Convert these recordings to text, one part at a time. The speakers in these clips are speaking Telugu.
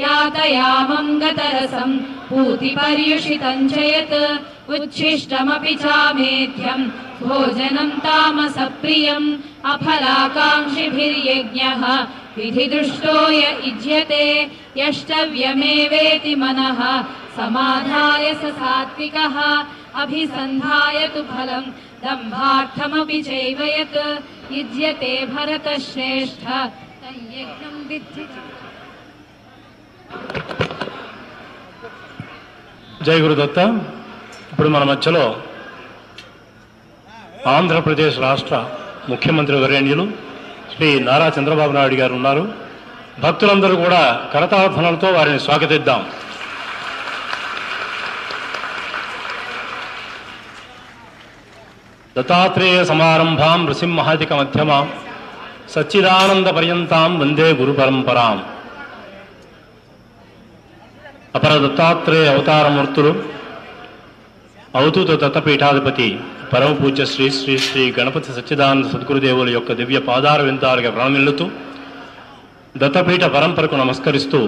यातयामं गतरसं पूतिपर्युषितं च यत् उच्छिष्टमपि चामेध्यं भोजनं तामसप्रियम् अफलाकाङ्क्षिभिर्यज्ञः विधिदृष्टो य युज्यते यष्टव्यमेवेति मनः समाधाय स सात्विकः अभिसन्धाय तु फलं दम्भार्थमपि चैव यत् युज्यते भरतश्रेष्ठ तयज्ञं विद्धि। జై గురుదత్త. ఇప్పుడు మన మధ్యలో ఆంధ్రప్రదేశ్ రాష్ట్ర ముఖ్యమంత్రి వర్యులు శ్రీ నారా చంద్రబాబు నాయుడు గారు ఉన్నారు. భక్తులందరూ కూడా కరతాళధ్వనులతో వారిని స్వాగతిద్దాం. దత్తాత్రేయ సమారంభాం నృసింహాదిక మధ్యమాం సచ్చిదానంద పర్యంతాం వందే గురు పరంపరాం. అపర దత్తాత్రేయ అవతారమూర్తులు అవధూత దత్తపీఠాధిపతి పరమ పూజ్య శ్రీ శ్రీ శ్రీ గణపతి సచ్చిదానంద సద్గురుదేవుల యొక్క దివ్య పాదార విందాలుగా ప్రణమిల్లుతూ దత్తపీఠ పరంపరకు నమస్కరిస్తూ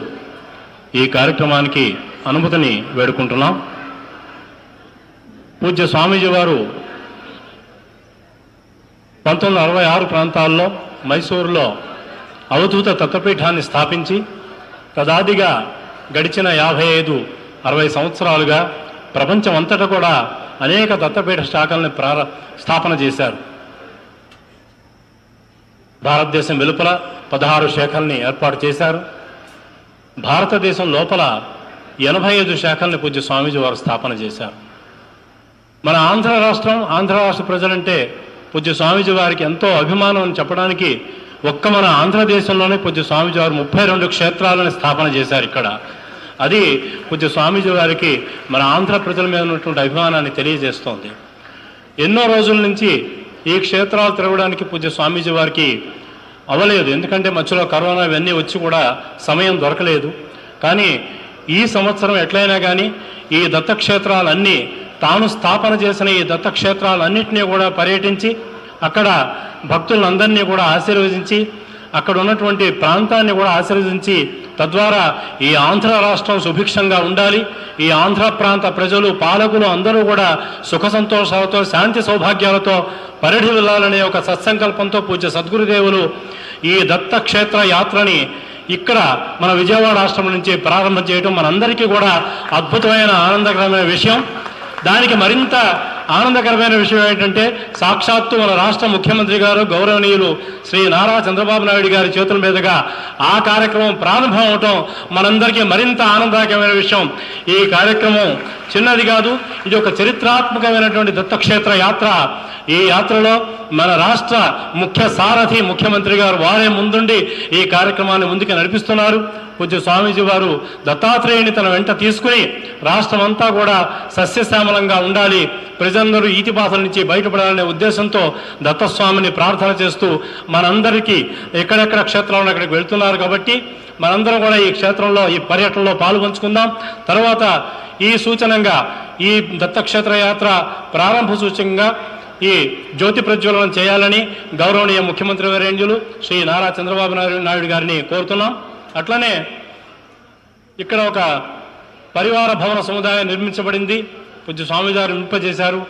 ఈ కార్యక్రమానికి అనుమతిని వేడుకుంటున్నాం. పూజ్య స్వామీజీ వారు 1966 ప్రాంతాల్లో మైసూరులో అవధూత దత్తపీఠాన్ని స్థాపించి తదాదిగా గడిచిన 55-60 సంవత్సరాలుగా ప్రపంచం అంతటా కూడా అనేక దత్తపీఠ శాఖల్ని స్థాపన చేశారు. భారతదేశం వెలుపల 16 శాఖల్ని ఏర్పాటు చేశారు. భారతదేశం లోపల 85 శాఖల్ని పూజ్య స్వామీజీ వారు స్థాపన చేశారు. మన ఆంధ్ర రాష్ట్ర ప్రజలంటే పూజ్య స్వామీజీ వారికి ఎంతో అభిమానం అని చెప్పడానికి ఒక్క మన ఆంధ్రదేశంలోనే పూజ్య స్వామీజీ వారు 32 క్షేత్రాలను స్థాపన చేశారు. ఇక్కడ అది పూజ్య స్వామీజీ వారికి మన ఆంధ్ర ప్రజల మీద ఉన్నటువంటి అభిమానాన్ని తెలియజేస్తోంది. ఎన్నో రోజుల నుంచి ఈ క్షేత్రాలు తిరగడానికి పూజ్య స్వామీజీ వారికి అవ్వలేదు. ఎందుకంటే మధ్యలో కరోనా ఇవన్నీ వచ్చి కూడా సమయం దొరకలేదు. కానీ ఈ సంవత్సరం ఎట్లయినా కానీ ఈ దత్తక్షేత్రాలన్నీ తాను స్థాపన చేసిన ఈ దత్తక్షేత్రాలన్నింటినీ కూడా పర్యటించి అక్కడ భక్తులందరినీ కూడా ఆశీర్వదించి అక్కడ ఉన్నటువంటి ప్రాంతాన్ని కూడా ఆశీర్వదించి తద్వారా ఈ ఆంధ్ర రాష్ట్రం సుభిక్షంగా ఉండాలి, ఈ ఆంధ్ర ప్రాంత ప్రజలు పాలకులు అందరూ కూడా సుఖ సంతోషాలతో శాంతి సౌభాగ్యాలతో పరిధి వెళ్ళాలనే ఒక సత్సంకల్పంతో పూజ్య సద్గురుదేవులు ఈ దత్తక్షేత్ర యాత్రని ఇక్కడ మన విజయవాడ ఆశ్రమం నుంచి ప్రారంభం చేయడం మనందరికీ కూడా అద్భుతమైన ఆనందకరమైన విషయం. దానికి మరింత ఆనందకరమైన విషయం ఏంటంటే సాక్షాత్తు మన రాష్ట్ర ముఖ్యమంత్రి గారు గౌరవనీయులు శ్రీ నారా చంద్రబాబు నాయుడు గారి చేతుల మీదుగా ఆ కార్యక్రమం ప్రారంభం అవటం మనందరికీ మరింత ఆనందకరమైన విషయం. ఈ కార్యక్రమం చిన్నది కాదు, ఇది ఒక చరిత్రాత్మకమైనటువంటి దత్తక్షేత్ర యాత్ర. ఈ యాత్రలో మన రాష్ట్ర ముఖ్య సారథి ముఖ్యమంత్రి గారు వారే ముందుండి ఈ కార్యక్రమాన్ని ముందుకు నడిపిస్తున్నారు. పూజ్య స్వామీజీ వారు దత్తాత్రేయుని తన వెంట తీసుకుని రాష్ట్రమంతా కూడా సస్యశ్యామలంగా ఉండాలి, ప్రజలందరూ ఈతి బాధల నుంచి బయటపడాలనే ఉద్దేశంతో దత్తస్వామిని ప్రార్థన చేస్తూ మనందరికీ ఎక్కడెక్కడ క్షేత్రాలను అక్కడికి వెళ్తున్నారు కాబట్టి మనందరం కూడా ఈ క్షేత్రంలో ఈ పర్యటనలో పాల్పంచుకుందాం. తర్వాత ఈ సూచనంగా ఈ దత్తక్షేత్ర యాత్ర ప్రారంభ సూచకంగా ఈ జ్యోతి ప్రజ్వలనం చేయాలని గౌరవనీయ ముఖ్యమంత్రి వర్యులు శ్రీ నారా చంద్రబాబు నాయుడు గారిని కోరుతున్నాం. అట్లనే ఇక్కడ ఒక పరివార భవన సముదాయం నిర్మించబడింది, పూజ్య స్వామి గారు నిర్మింపజేశారు.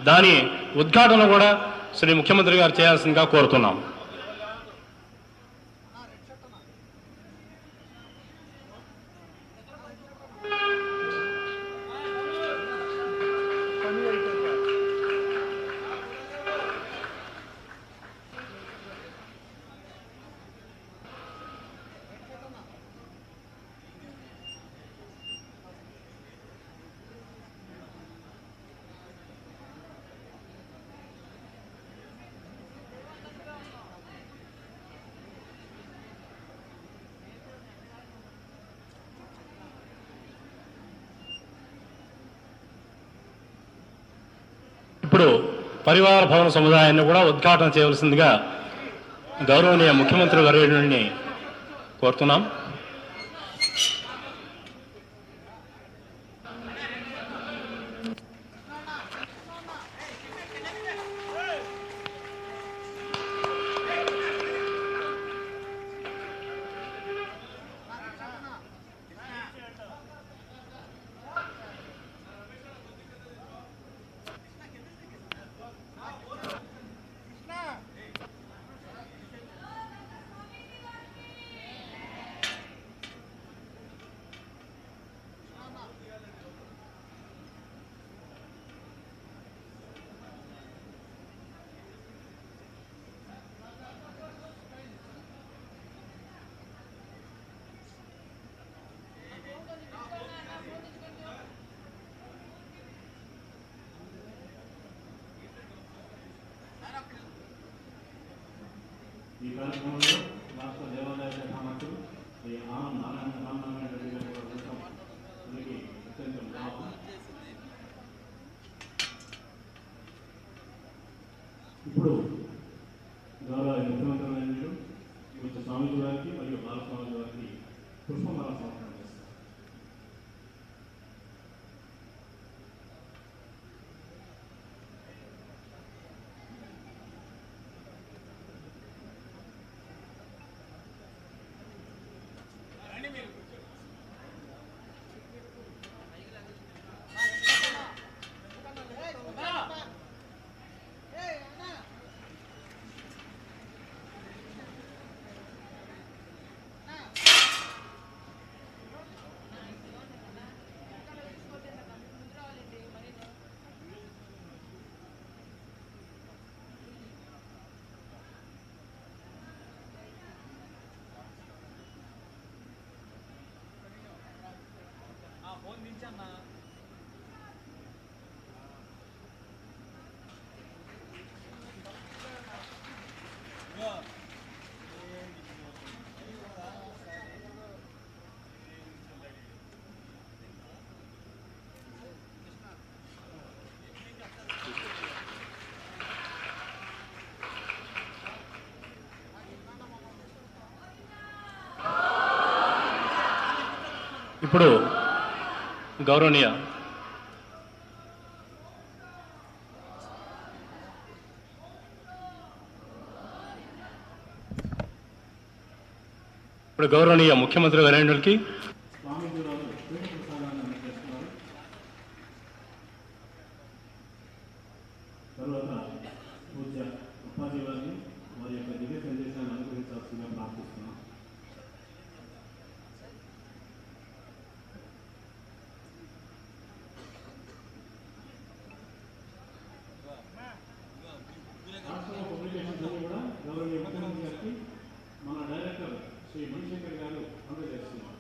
దాని ఉద్ఘాటన కూడా శ్రీ ముఖ్యమంత్రి గారు చేయాల్సిందిగా కోరుతున్నాం. ఇప్పుడు పరివార భవన సముదాయాన్ని కూడా ఉద్ఘాటన చేయవలసిందిగా గౌరవనీయ ముఖ్యమంత్రి వర్యుడిని కోరుతున్నాం. ఈ కార్యక్రమంలో రాష్ట్ర దేవాదాయ శాఖ మంత్రులు శ్రీ ఆనం రామనారాయణ రెడ్డి గారు కూడా ఉండటం అందరికీ అత్యంత లాభం. ఇప్పుడు గౌరవ ముఖ్యమంత్రి వర్యులు కొంచెం స్వామిజీ గారికి మరియు బాలస్వామి గారికి పుష్పమాల సమర్పణ చేస్తారు. ఇప్పుడు గౌరవనీయ ముఖ్యమంత్రి వర్యులకి తర్వాత పూజ్య అప్పాజీ వారిని వారి యొక్క దివ్య సందేశాన్ని అనుగ్రహించాల్సిందిగా ప్రార్థిస్తున్నాం. రాష్ట్ర పబ్లికేషన్స్ అన్ని కూడా గౌరవనీయ ముఖ్యమంత్రి గారికి మన డైరెక్టర్ శ్రీ మణిశంకర్ గారు అందజేస్తున్నారు.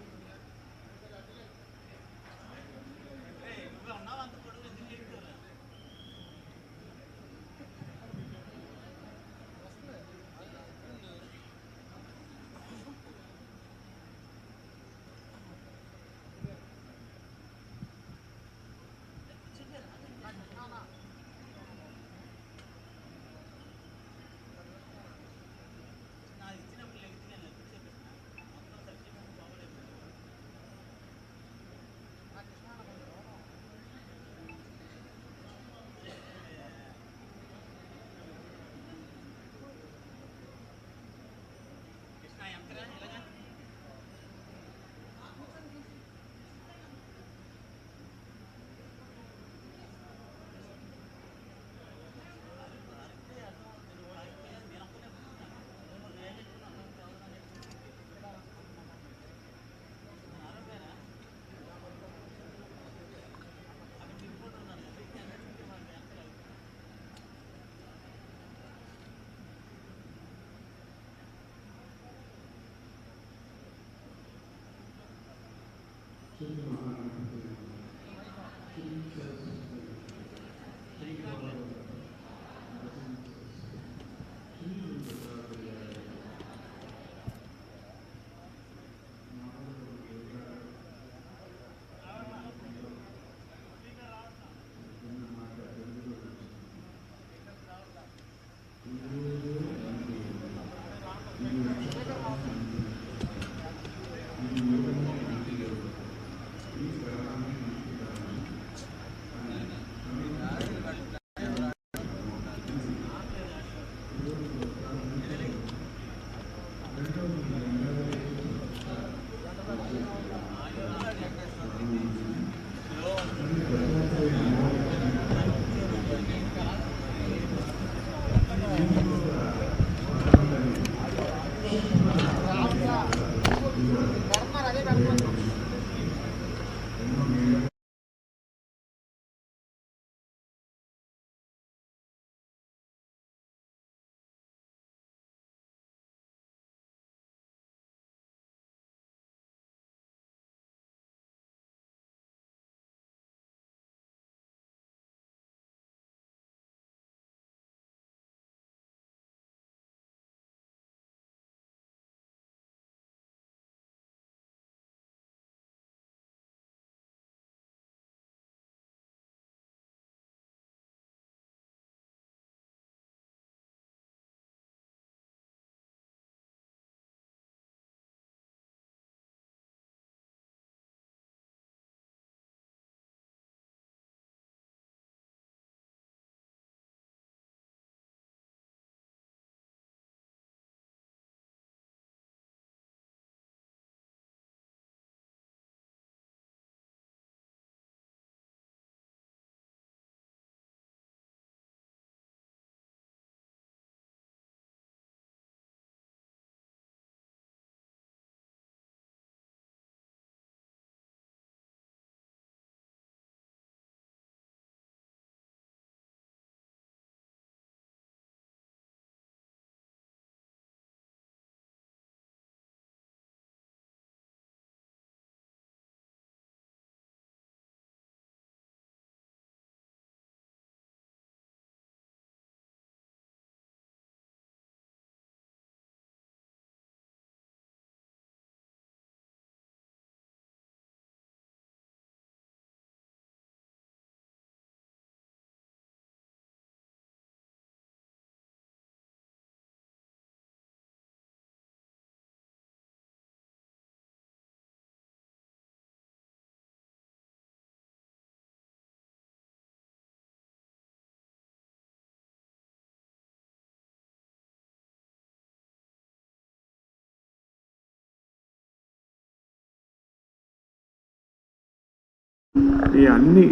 ఈ అన్ని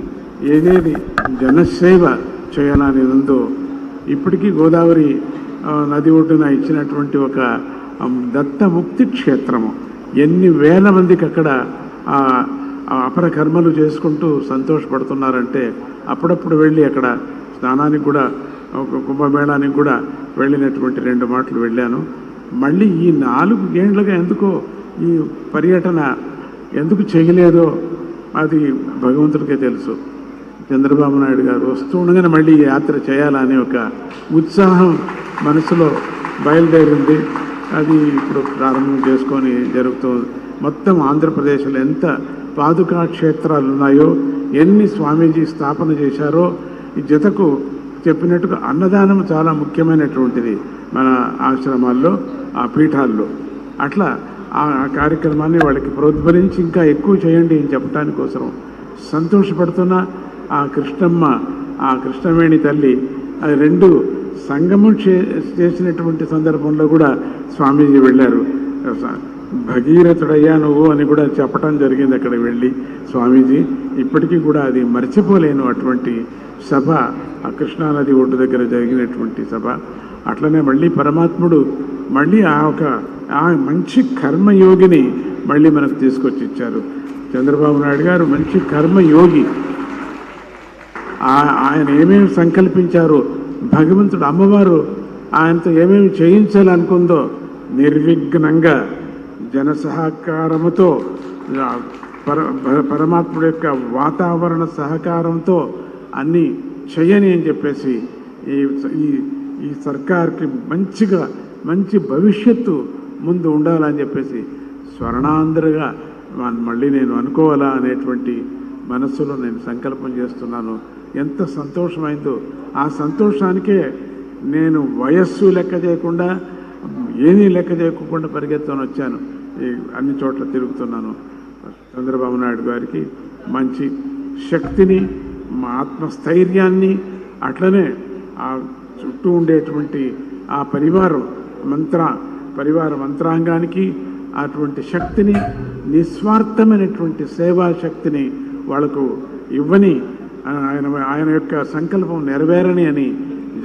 ఏదేది జనసేవ చేయాలని ఉందో ఇప్పటికీ గోదావరి నది ఒడ్డున ఇచ్చినటువంటి ఒక దత్తముక్తి క్షేత్రము, ఎన్ని వేల మందికి అక్కడ అపర కర్మలు చేసుకుంటూ సంతోషపడుతున్నారంటే అప్పుడప్పుడు వెళ్ళి అక్కడ స్నానానికి కూడా కుంభమేళానికి కూడా వెళ్ళినటువంటి 2 మాటలు వెళ్ళాను. మళ్ళీ ఈ 4 ఏళ్ళుగా ఎందుకో ఈ పర్యటన ఎందుకు చేయలేదో అది భగవంతుడికే తెలుసు. చంద్రబాబు నాయుడు గారు వస్తూ ఉండగానే మళ్ళీ యాత్ర చేయాలని ఒక ఉత్సాహం మనసులో బయలుదేరింది. అది ఇప్పుడు ప్రారంభం చేసుకొని జరుగుతుంది. మొత్తం ఆంధ్రప్రదేశ్లో ఎంత పాదుకా క్షేత్రాలు ఉన్నాయో, ఎన్ని స్వామీజీ స్థాపన చేశారో, ఈ జతకు చెప్పినట్టుగా అన్నదానం చాలా ముఖ్యమైనటువంటిది మన ఆశ్రమాల్లో, ఆ పీఠాల్లో. అట్లా ఆ కార్యక్రమాన్ని వాళ్ళకి ప్రోద్బలించి ఇంకా ఎక్కువ చేయండి అని చెప్పడానికి కోసం సంతోషపడుతున్న ఆ కృష్ణమ్మ, ఆ కృష్ణవేణి తల్లి అది 2 సంగమం చేసినటువంటి సందర్భంలో కూడా స్వామీజీ వెళ్ళారు. భగీరథుడయ్యా నువ్వు అని కూడా చెప్పటం జరిగింది అక్కడ వెళ్ళి స్వామీజీ. ఇప్పటికీ కూడా అది మర్చిపోలేను అటువంటి సభ, ఆ కృష్ణానది ఒడ్డు దగ్గర జరిగినటువంటి సభ. అట్లనే మళ్ళీ పరమాత్ముడు మళ్ళీ ఆ మంచి కర్మయోగిని మళ్ళీ మనకు తీసుకొచ్చి ఇచ్చారు. చంద్రబాబు నాయుడు గారు మంచి కర్మయోగి. ఆయన ఏమేమి సంకల్పించారో, భగవంతుడు అమ్మవారు ఆయనతో ఏమేమి చేయించాలనుకుందో నిర్విఘ్నంగా జన సహకారముతో, పరమాత్ముడి యొక్క వాతావరణ సహకారంతో అన్నీ చేయని అని చెప్పేసి ఈ సర్కార్కి మంచి భవిష్యత్తు ముందు ఉండాలని చెప్పేసి స్వర్ణాంధ్రగా మళ్ళీ నేను అనుకోవాలా అనేటువంటి మనస్సులో నేను సంకల్పం చేస్తున్నాను. ఎంత సంతోషమైందో, ఆ సంతోషానికే నేను వయస్సు లెక్క చేయకుండా, ఏమీ లెక్క చేయకుండా పరిగెత్తుకొని వచ్చాను. అన్ని చోట్ల తిరుగుతున్నాను. చంద్రబాబు నాయుడు గారికి మంచి శక్తిని, మా ఆత్మస్థైర్యాన్ని, అట్లనే ఆ చుట్టూ ఉండేటువంటి ఆ పరివార మంత్రాంగానికి అటువంటి శక్తిని, నిస్వార్థమైనటువంటి సేవా శక్తిని వాళ్ళకు ఇవ్వని, ఆయన యొక్క సంకల్పం నెరవేరని అని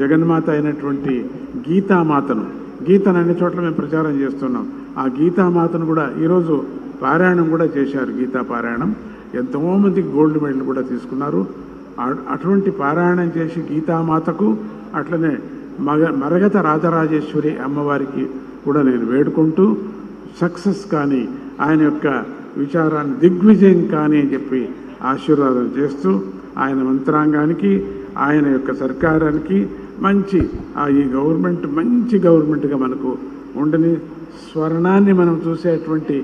జగన్మాత అయినటువంటి గీతామాతను అన్ని చోట్ల మేము ప్రచారం చేస్తున్నాం. ఆ గీతామాతను కూడా ఈరోజు పారాయణం కూడా చేశారు. గీతా పారాయణం ఎంతోమందికి గోల్డ్ మెడల్ కూడా తీసుకున్నారు. అటువంటి పారాయణం చేసి గీతామాతకు, అట్లనే మరగత రాజరాజేశ్వరి అమ్మవారికి కూడా నేను వేడుకుంటూ సక్సెస్ కానీ, ఆయన యొక్క విచారాన్ని దిగ్విజయం కానీ అని చెప్పి ఆశీర్వాదం చేస్తూ, ఆయన మంత్రాంగానికి, ఆయన యొక్క సర్కారానికి ఈ గవర్నమెంట్ మంచి గవర్నమెంట్గా మనకు ఉండని, స్వర్ణాన్ని మనం చూసేటువంటి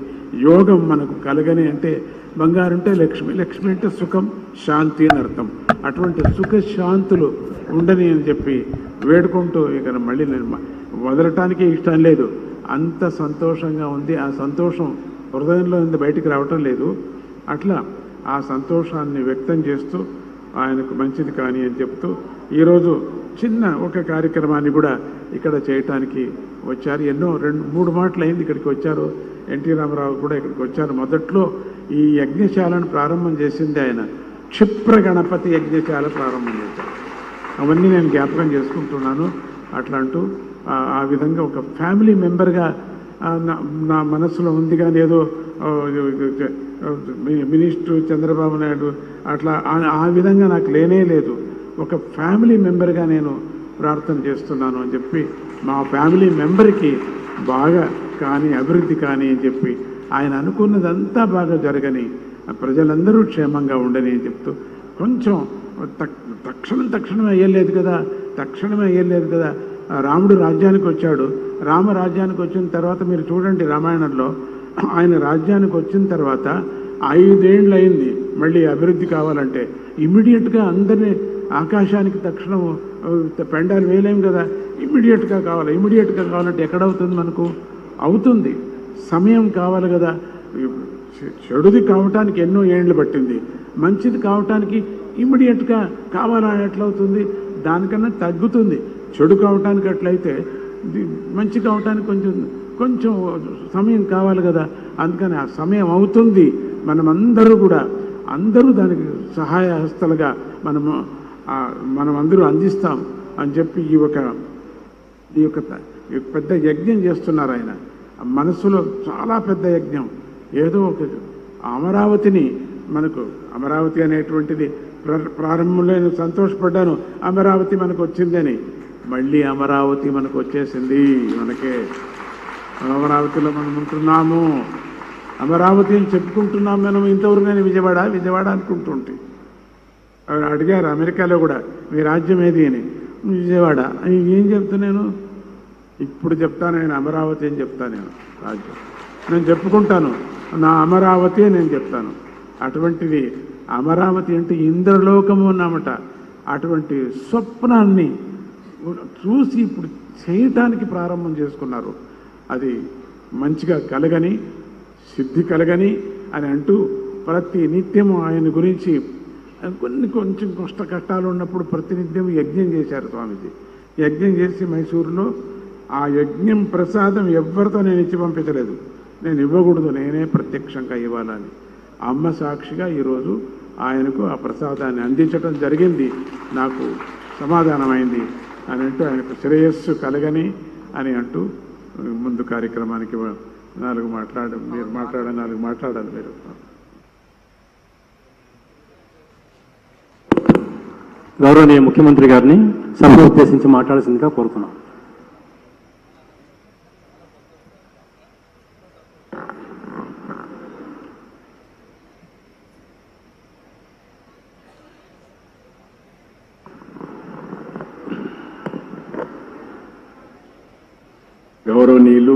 యోగం మనకు కలగని. అంటే బంగారు అంటే లక్ష్మి అంటే సుఖం, శాంతి అని అర్థం. అటువంటి సుఖ శాంతులు ఉండని అని చెప్పి వేడుకుంటూ ఇక మళ్ళీ నేను వదలటానికే ఇష్టం లేదు. అంత సంతోషంగా ఉంది. ఆ సంతోషం హృదయంలో ఉంది, బయటికి రావటం లేదు. అట్లా ఆ సంతోషాన్ని వ్యక్తం చేస్తూ ఆయనకు మంచిది కానీ అని చెప్తూ ఈరోజు చిన్న ఒక కార్యక్రమాన్ని కూడా ఇక్కడ చేయటానికి వచ్చారు. ఎన్నో 2-3 మాటలు అయింది ఇక్కడికి వచ్చారు. ఎన్టీ రామారావు కూడా ఇక్కడికి వచ్చారు. మొదట్లో ఈ యజ్ఞశాలను ప్రారంభం చేసింది ఆయన. క్షిప్ర గణపతి యజ్ఞశాల ప్రారంభం చేశారు. అవన్నీ నేను జ్ఞాపకం చేసుకుంటున్నాను. అట్లా అంటూ ఆ విధంగా ఒక ఫ్యామిలీ మెంబర్గా నా మనసులో ఉంది. కానీ ఏదో మినిస్టర్ చంద్రబాబు నాయుడు అట్లా ఆ విధంగా నాకు లేనే లేదు. ఒక ఫ్యామిలీ మెంబర్గా నేను ప్రార్థన చేస్తున్నాను అని చెప్పి, మా ఫ్యామిలీ మెంబర్కి బాగా కానీ అభివృద్ధి కానీ అని చెప్పి, ఆయన అనుకున్నదంతా బాగా జరగని, ప్రజలందరూ క్షేమంగా ఉండని అని చెప్తూ, కొంచెం తక్షణమే అయ్యలేదు కదా. రాముడు రాజ్యానికి వచ్చాడు. రామరాజ్యానికి వచ్చిన తర్వాత మీరు చూడండి, రామాయణంలో ఆయన రాజ్యానికి వచ్చిన తర్వాత 5 ఏళ్ళు అయింది. మళ్ళీ అభివృద్ధి కావాలంటే ఇమ్మీడియట్గా అందరినీ ఆకాశానికి తక్షణం పెండాలు వేయలేం కదా. ఇమ్మీడియట్గా కావాలంటే ఎక్కడవుతుంది మనకు? అవుతుంది, సమయం కావాలి కదా. చెడుది కావటానికి ఎన్నో ఏళ్ళు పట్టింది, మంచిది కావటానికి ఇమ్మీడియట్గా కావాలా ఎట్లవుతుంది? దానికన్నా తగ్గుతుంది. చెడు కావటానికి అట్లయితే మంచి కావటానికి కొంచెం సమయం కావాలి కదా. అందుకని ఆ సమయం అవుతుంది. మనమందరూ కూడా అందరూ దానికి సహాయ హస్తలుగా మనం అందరూ అందిస్తాం అని చెప్పి ఈ యొక్క పెద్ద యజ్ఞం చేస్తున్నారు ఆయన. మనసులో చాలా పెద్ద యజ్ఞం. ఏదో ఒక అమరావతిని మనకు అమరావతి అనేటువంటిది ప్రారంభంలో నేను సంతోషపడ్డాను, అమరావతి మనకు వచ్చిందని. మళ్ళీ అమరావతి మనకు వచ్చేసింది. మనకే అమరావతిలో మనం ఉంటున్నాము. అమరావతి అని చెప్పుకుంటున్నాం మనం. ఇంతవరకు నేను విజయవాడ అనుకుంటుంటే అడిగారు అమెరికాలో కూడా, మీ రాజ్యం ఏది అని. విజయవాడ. ఏం చెప్తాను నేను? ఇప్పుడు చెప్తాను నేను అమరావతి అని చెప్తాను. నేను రాజ్యం నేను చెప్పుకుంటాను, నా అమరావతి అని నేను చెప్తాను. అటువంటిది అమరావతి అంటే ఇంద్రలోకము అన్నమాట. అటువంటి స్వప్నాన్ని చూసి ఇప్పుడు చేయటానికి ప్రారంభం చేసుకున్నారు. అది మంచిగా కలగని, సిద్ధి కలగని అని అంటూ ప్రతి నిత్యము ఆయన గురించి కొంచెం కష్టాలు ఉన్నప్పుడు ప్రతినిత్యం యజ్ఞం చేశారు స్వామీజీ. యజ్ఞం చేసి మైసూరులో ఆ యజ్ఞం ప్రసాదం ఎవరితో నేను ఇచ్చి పంపించలేదు. నేను ఇవ్వకూడదు, నేనే ప్రత్యక్షంగా ఇవ్వాలని అమ్మ సాక్షిగా ఈరోజు ఆయనకు ఆ ప్రసాదాన్ని అందించడం జరిగింది. నాకు సమాధానమైంది అని అంటూ ఆయనకు శ్రేయస్సు కలగని అని అంటూ ముందు కార్యక్రమానికి మీరు మాట్లాడాలి. మీరు గౌరవనీయ ముఖ్యమంత్రి గారిని సభ ఉద్దేశించి మాట్లాడాల్సిందిగా కోరుతున్నాం. గౌరవనీయులు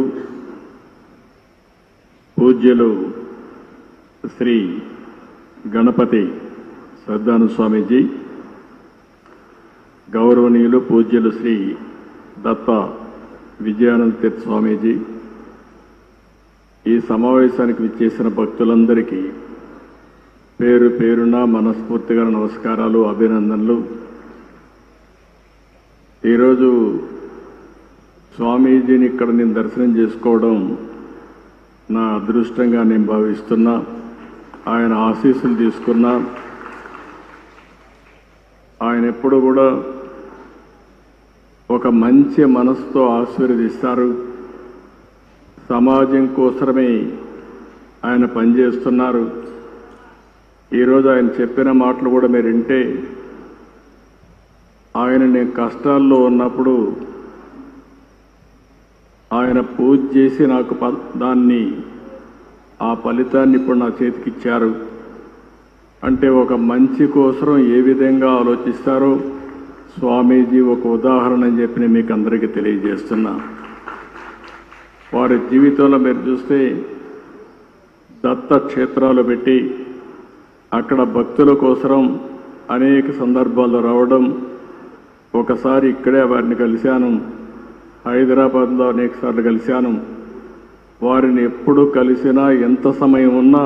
పూజ్యులు శ్రీ గణపతి శ్రద్ధాను స్వామీజీ, గౌరవనీయులు పూజ్యులు శ్రీ దత్త విజయానంద తీర్థ స్వామీజీ, ఈ సమావేశానికి విచ్చేసిన భక్తులందరికీ పేరు పేరున మనస్ఫూర్తిగా నమస్కారాలు, అభినందనలు. ఈరోజు స్వామీజీని ఇక్కడ నేను దర్శనం చేసుకోవడం నా అదృష్టంగా నేను భావిస్తున్నా. ఆయన ఆశీస్సులు తీసుకున్నా. ఆయన ఎప్పుడు కూడా ఒక మంచి మనసుతో ఆశీర్వదిస్తారు. సమాజం కోసమే ఆయన పనిచేస్తున్నారు. ఈరోజు ఆయన చెప్పిన మాటలు కూడా మీరు వింటే, ఆయన నేను కష్టాల్లో ఉన్నప్పుడు ఆయన పూజ చేసి నాకు ఆ ఫలితాన్ని ఇప్పుడు నా చేతికిచ్చారు. అంటే ఒక మంచి కోసం ఏ విధంగా ఆలోచిస్తారో స్వామీజీ ఒక ఉదాహరణ అని చెప్పి నేను మీకు అందరికీ తెలియజేస్తున్నా. వారి జీవితంలో మీరు చూస్తే దత్త క్షేత్రాలు పెట్టి అక్కడ భక్తుల కోసం అనేక సందర్భాల్లో రావడం. ఒకసారి ఇక్కడే వారిని కలిశాను, హైదరాబాద్లో అనేక సార్లు కలిశాను. వారిని ఎప్పుడు కలిసినా ఎంత సమయం ఉన్నా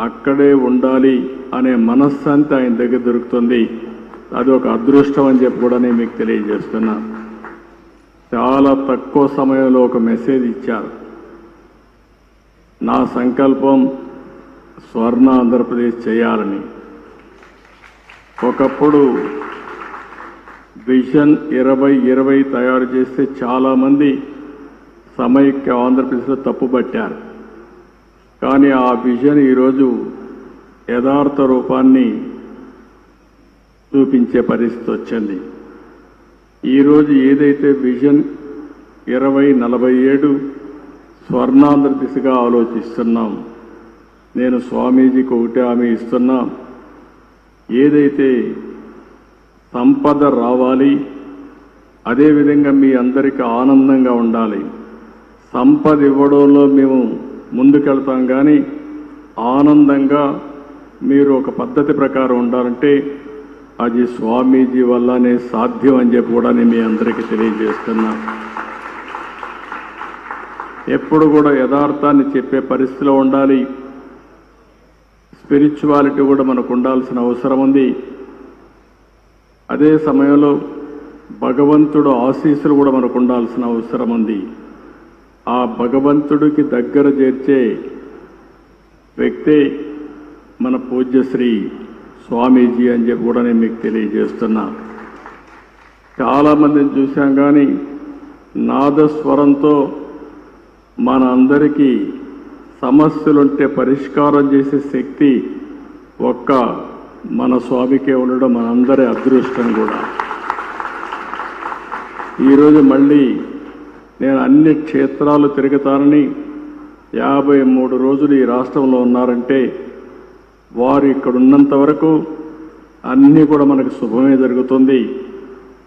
అక్కడే ఉండాలి అనే మనశ్శాంతి ఆయన దగ్గర దొరుకుతుంది. అది ఒక అదృష్టం అని చెప్పి కూడా నేను మీకు తెలియజేస్తున్నా. చాలా తక్కువ సమయంలో ఒక మెసేజ్ ఇచ్చారు. నా సంకల్పం స్వర్ణ ఆంధ్రప్రదేశ్ చేయాలని. ఒకప్పుడు విజన్ 2020 తయారు చేస్తే చాలామంది సమైక్య ఆంధ్రప్రదేశ్లో తప్పుపట్టారు. కానీ ఆ విజన్ ఈరోజు యథార్థ రూపాన్ని చూపించే పరిస్థితి వచ్చింది. ఈరోజు ఏదైతే విజన్ 2047 స్వర్ణాంధ్ర దిశగా ఆలోచిస్తున్నాం, నేను స్వామీజీకి ఒకటే హామీ ఇస్తున్నా. ఏదైతే సంపద రావాలి, అదేవిధంగా మీ అందరికీ ఆనందంగా ఉండాలి. సంపద ఇవ్వడంలో మేము ముందుకెళ్తాం, కానీ ఆనందంగా మీరు ఒక పద్ధతి ప్రకారం ఉండాలంటే అది స్వామీజీ వల్లనే సాధ్యం అని చెప్పి కూడా నేను మీ అందరికీ తెలియజేస్తున్నా. ఎప్పుడు కూడా యథార్థాన్ని చెప్పే పరిస్థితిలో ఉండాలి. స్పిరిచువాలిటీ కూడా మనకు ఉండాల్సిన అవసరం ఉంది. అదే సమయంలో భగవంతుడు ఆశీస్సులు కూడా మనకు ఉండాల్సిన అవసరం ఉంది. ఆ భగవంతుడికి దగ్గర చేర్చే వ్యక్తే మన పూజ్యశ్రీ స్వామీజీ అని చెప్పి కూడా నేను మీకు తెలియజేస్తున్నా. చాలామందిని చూశాం, కానీ నాదస్వరంతో మన అందరికీ సమస్యలుంటే పరిష్కారం చేసే శక్తి ఒక్క మన స్వామికే ఉండడం మనందరి అదృష్టం కూడా. ఈరోజు మళ్ళీ నేను అన్ని క్షేత్రాలు తిరుగుతానని 53 రోజులు ఈ రాష్ట్రంలో ఉన్నారంటే వారు ఇక్కడ ఉన్నంత వరకు అన్నీ కూడా మనకు శుభమే జరుగుతుంది.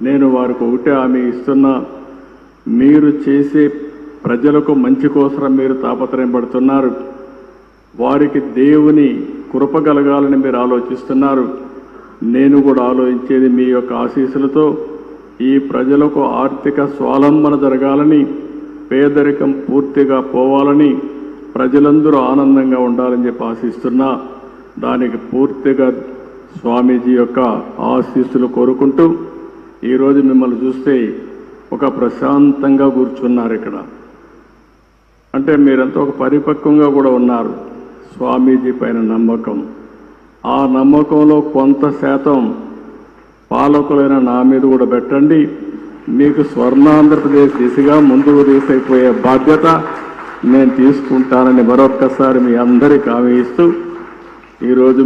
నేను వారికి ఒకటే హామీ ఇస్తున్నా, మీరు చేసే ప్రజలకు మంచి కోసం మీరు తాపత్రయం పడుతున్నారు. వారికి దేవుని కృప కలగాలని మీరు ఆలోచిస్తున్నారు. నేను కూడా ఆలోచించేది మీ యొక్క ఆశీస్సులతో ఈ ప్రజలకు ఆర్థిక స్వావలంబన జరగాలని, పేదరికం పూర్తిగా పోవాలని, ప్రజలందరూ ఆనందంగా ఉండాలని చెప్పి ఆశిస్తున్నా. దానికి పూర్తిగా స్వామీజీ యొక్క ఆశీస్సులు కోరుకుంటూ ఈరోజు మిమ్మల్ని చూస్తే ఒక ప్రశాంతంగా కూర్చున్నారు ఇక్కడ. అంటే మీరంతా ఒక పరిపక్వంగా కూడా ఉన్నారు. స్వామీజీ పైన నమ్మకం, ఆ నమ్మకంలో కొంత శాతం పాలకులైన నా మీద కూడా పెట్టండి. మీకు స్వర్ణాంధ్రప్రదేశ్ దిశగా ముందుకు తీసుకుపోయే బాధ్యత నేను తీసుకుంటానని మరొక్కసారి మీ అందరికీ హామీ ఇస్తూ ఈరోజు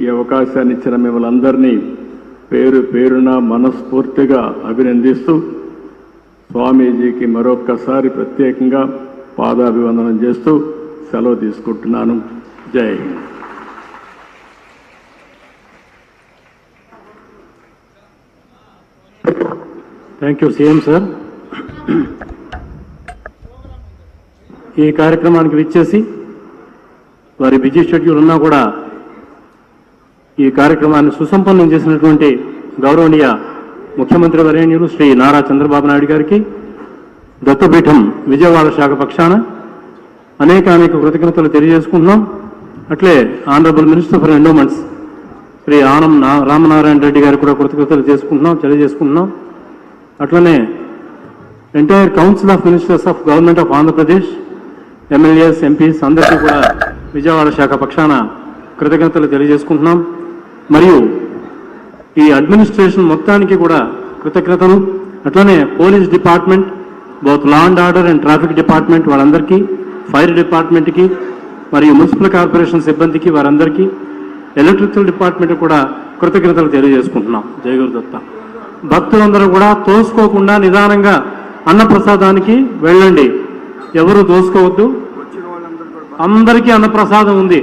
ఈ అవకాశాన్ని ఇచ్చిన మిమ్మల్ని అందరినీ పేరు పేరున మనస్ఫూర్తిగా అభినందిస్తూ స్వామీజీకి మరొక్కసారి ప్రత్యేకంగా పాదాభివందనం చేస్తూ సెలవు తీసుకుంటున్నాను. జై Hind. Thank you CM sir. ఈ కార్యక్రమానికి విచ్చేసి వారి బిజీ షెడ్యూల్ ఉన్నా కూడా ఈ కార్యక్రమాన్ని సుసంపన్నం చేసినటువంటి గౌరవనీయ ముఖ్యమంత్రి వర్యనీయులు శ్రీ నారా చంద్రబాబు నాయుడు గారికి దత్తపీఠం విజయవాడ శాఖ పక్షాన అనేక కృతజ్ఞతలు తెలియజేసుకుంటున్నాం. అట్లే honourable minister for endowments Shri Anam Ramanarayana Reddy గారికి కూడా కృతజ్ఞతలు తెలియజేసుకుంటున్నాం. అట్లనే entire council of ministers of government of Andhra Pradesh, MLAs, MPs అందరికీ కూడా విజయవాడ శాఖ పక్షాన కృతజ్ఞతలు తెలియజేసుకుంటున్నాం. మరియు ఈ అడ్మినిస్ట్రేషన్ మొత్తానికి కూడా కృతజ్ఞతలు. అట్లనే police department, both law and order and traffic department వాళ్ళందరికీ, ఫైర్ డిపార్ట్మెంట్కి మరియు మున్సిపల్ కార్పొరేషన్ సిబ్బందికి వారందరికీ, ఎలక్ట్రికల్ డిపార్ట్మెంట్ కూడా కృతజ్ఞతలు తెలియజేసుకుంటున్నాం. జయ గురుదత్త. భక్తులందరూ కూడా తోసుకోకుండా నిదానంగా అన్నప్రసాదానికి వెళ్ళండి. ఎవరు తోసుకోవద్దు. అందరికీ అన్నప్రసాదం ఉంది.